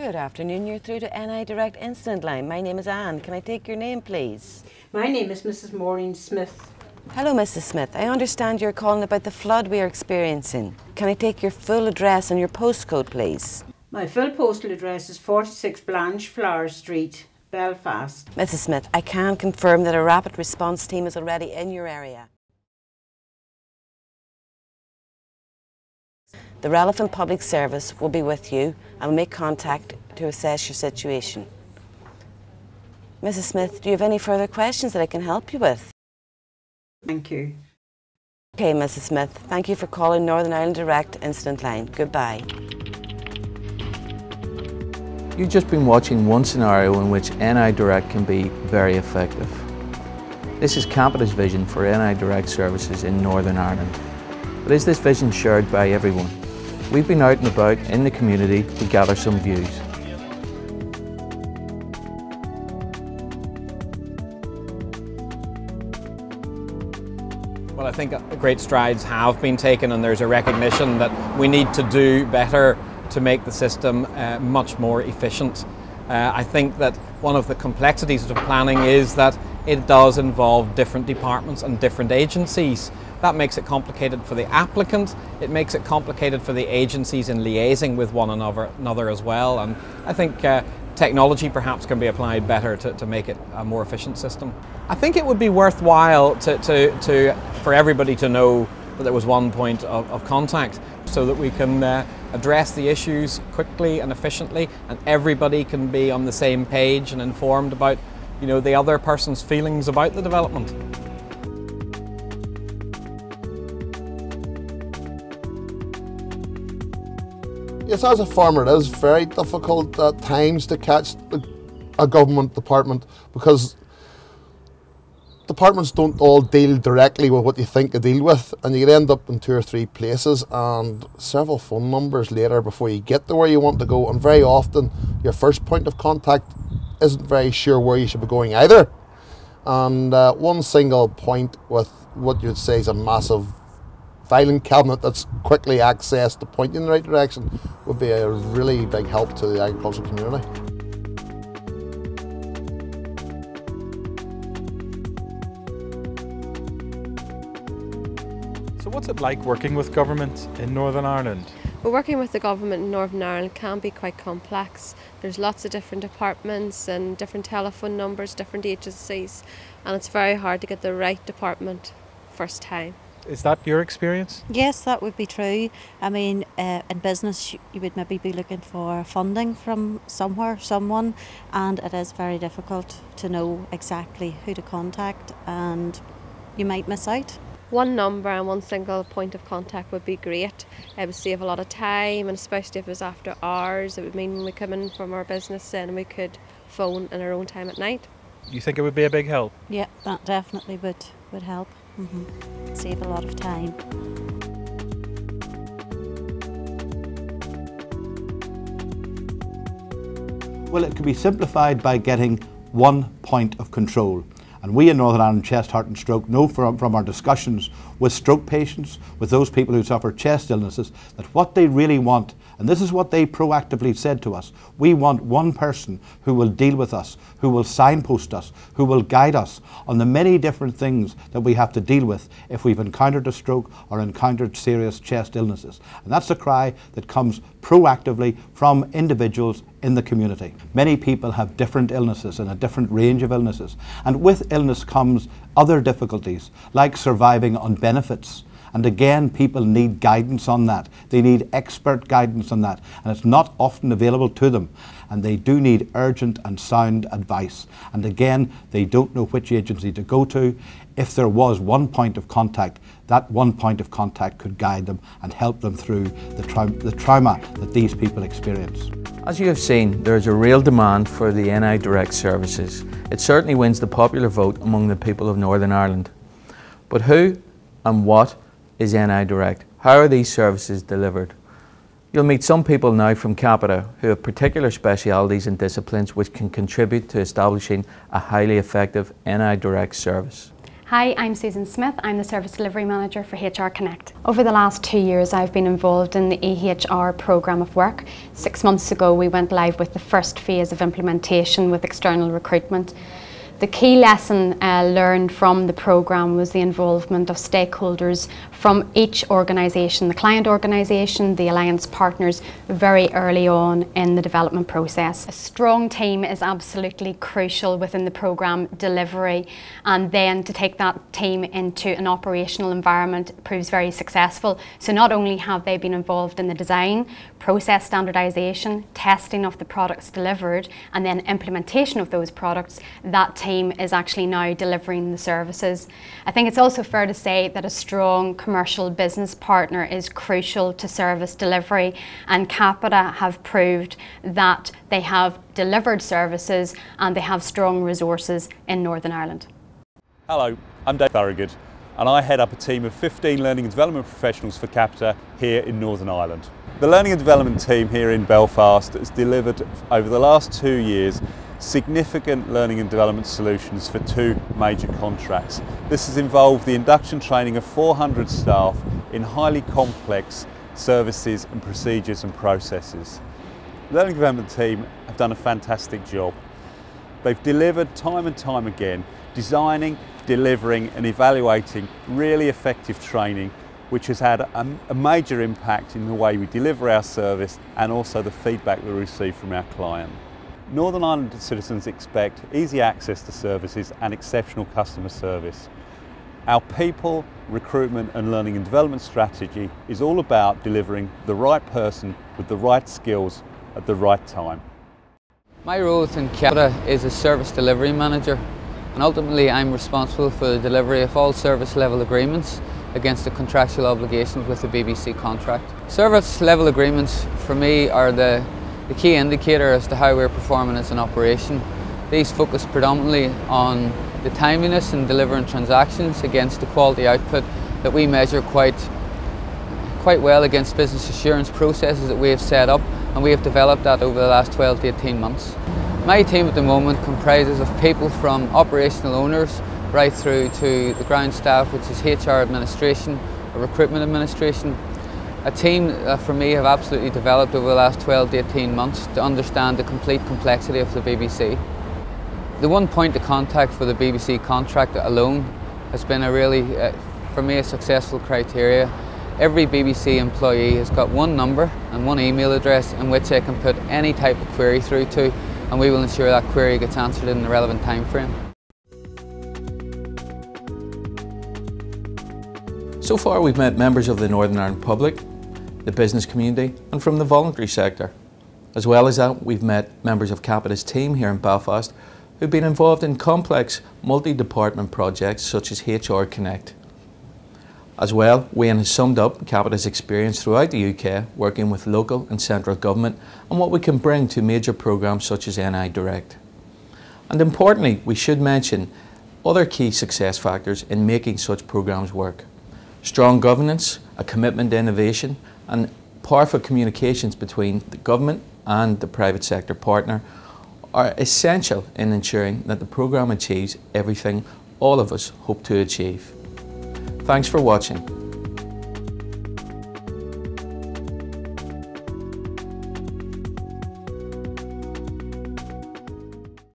Good afternoon, you're through to NI Direct Incident Line. My name is Anne. Can I take your name, please? My name is Mrs. Maureen Smith. Hello, Mrs. Smith. I understand you're calling about the flood we are experiencing. Can I take your full address and your postcode, please? My full postal address is 46 Blanche Flower Street, Belfast. Mrs. Smith, I can confirm that a rapid response team is already in your area. The relevant public service will be with you and will make contact to assess your situation. Mrs. Smith, do you have any further questions that I can help you with? Thank you. Okay, Mrs. Smith, thank you for calling Northern Ireland Direct Incident Line. Goodbye. You've just been watching one scenario in which NI Direct can be very effective. This is Capita's vision for NI Direct services in Northern Ireland. But is this vision shared by everyone? We've been out and about in the community to gather some views. Well, I think great strides have been taken, and there's a recognition that we need to do better to make the system much more efficient. I think that one of the complexities of planning is that it does involve different departments and different agencies. That makes it complicated for the applicant, it makes it complicated for the agencies in liaising with one another as well, and I think technology perhaps can be applied better to make it a more efficient system. I think it would be worthwhile for everybody to know that there was one point of contact so that we can address the issues quickly and efficiently, and everybody can be on the same page and informed about, the other person's feelings about the development. Yes, as a farmer it is very difficult at times to catch a government department, because departments don't all deal directly with what you think they deal with, and you end up in 2 or 3 places and several phone numbers later before you get to where you want to go, and very often your first point of contact isn't very sure where you should be going either. And one single point with what you'd say is a massive filing cabinet that's quickly accessed to point you in the right direction would be a really big help to the agricultural community. So what's it like working with government in Northern Ireland? Well, working with the government in Northern Ireland can be quite complex. There's lots of different departments and different telephone numbers, different agencies, and it's very hard to get the right department first time. Is that your experience? Yes, that would be true. I mean, in business you would maybe be looking for funding from someone, and it is very difficult to know exactly who to contact, and you might miss out. One number and one single point of contact would be great. It would save a lot of time, and especially if it was after hours. It would mean when we come in from our business then we could phone in our own time at night. You think it would be a big help? Yeah, that definitely would help. Save a lot of time. Well, it could be simplified by getting one point of control. And we in Northern Ireland Chest, Heart and Stroke know from our discussions with stroke patients, with those people who suffer chest illnesses, that what they really want, and this is what they proactively said to us, we want one person who will deal with us, who will signpost us, who will guide us on the many different things that we have to deal with if we've encountered a stroke or encountered serious chest illnesses. And that's the cry that comes proactively from individuals in the community. Many people have different illnesses and a different range of illnesses, and with illness comes other difficulties like surviving on benefits. And again, people need guidance on that. They need expert guidance on that, and it's not often available to them. And they do need urgent and sound advice. And again, they don't know which agency to go to. If there was one point of contact, that one point of contact could guide them and help them through the trauma that these people experience. As you have seen, there is a real demand for the NI Direct services. It certainly wins the popular vote among the people of Northern Ireland. But who and what is NI Direct? How are these services delivered? You'll meet some people now from Capita who have particular specialities and disciplines which can contribute to establishing a highly effective NI Direct service. Hi, I'm Susan Smith. I'm the Service Delivery Manager for HR Connect. Over the last 2 years I've been involved in the EHR programme of work. 6 months ago we went live with the first phase of implementation with external recruitment. The key lesson learned from the programme was the involvement of stakeholders from each organisation, the client organisation, the alliance partners, very early on in the development process. A strong team is absolutely crucial within the programme delivery, and then to take that team into an operational environment proves very successful. So not only have they been involved in the design, process standardisation, testing of the products delivered, and then implementation of those products, that team is actually now delivering the services. I think it's also fair to say that a strong commercial business partner is crucial to service delivery, and Capita have proved that they have delivered services and they have strong resources in Northern Ireland. Hello, I'm Dave Thorogood and I head up a team of 15 learning and development professionals for Capita here in Northern Ireland. The learning and development team here in Belfast has delivered over the last 2 years significant learning and development solutions for 2 major contracts. This has involved the induction training of 400 staff in highly complex services and procedures and processes. The learning and development team have done a fantastic job. They've delivered time and time again, designing, delivering and evaluating really effective training, which has had a major impact in the way we deliver our service and also the feedback we receive from our client. Northern Ireland citizens expect easy access to services and exceptional customer service. Our people, recruitment and learning and development strategy is all about delivering the right person with the right skills at the right time. My role within Capita is as Service Delivery Manager, and ultimately I'm responsible for the delivery of all service level agreements against the contractual obligations with the BBC contract. Service level agreements for me are the key indicator as to how we're performing as an operation. These focus predominantly on the timeliness in delivering transactions against the quality output that we measure quite well against business assurance processes that we have set up, and we have developed that over the last 12 to 18 months. My team at the moment comprises of people from operational owners right through to the ground staff, which is HR administration, or recruitment administration. A team that for me have absolutely developed over the last 12 to 18 months to understand the complete complexity of the BBC. The one point of contact for the BBC contract alone has been a really, for me, a successful criteria. Every BBC employee has got one number and one email address in which they can put any type of query through to, and we will ensure that query gets answered in the relevant time frame. So far we've met members of the Northern Ireland public, the business community and from the voluntary sector. As well as that, we've met members of Capita's team here in Belfast who've been involved in complex multi-department projects such as HR Connect. As well, Wayne has summed up Capita's experience throughout the UK working with local and central government and what we can bring to major programmes such as NI Direct. And importantly, we should mention other key success factors in making such programmes work. Strong governance, a commitment to innovation and powerful communications between the government and the private sector partner are essential in ensuring that the programme achieves everything all of us hope to achieve. Thanks for watching.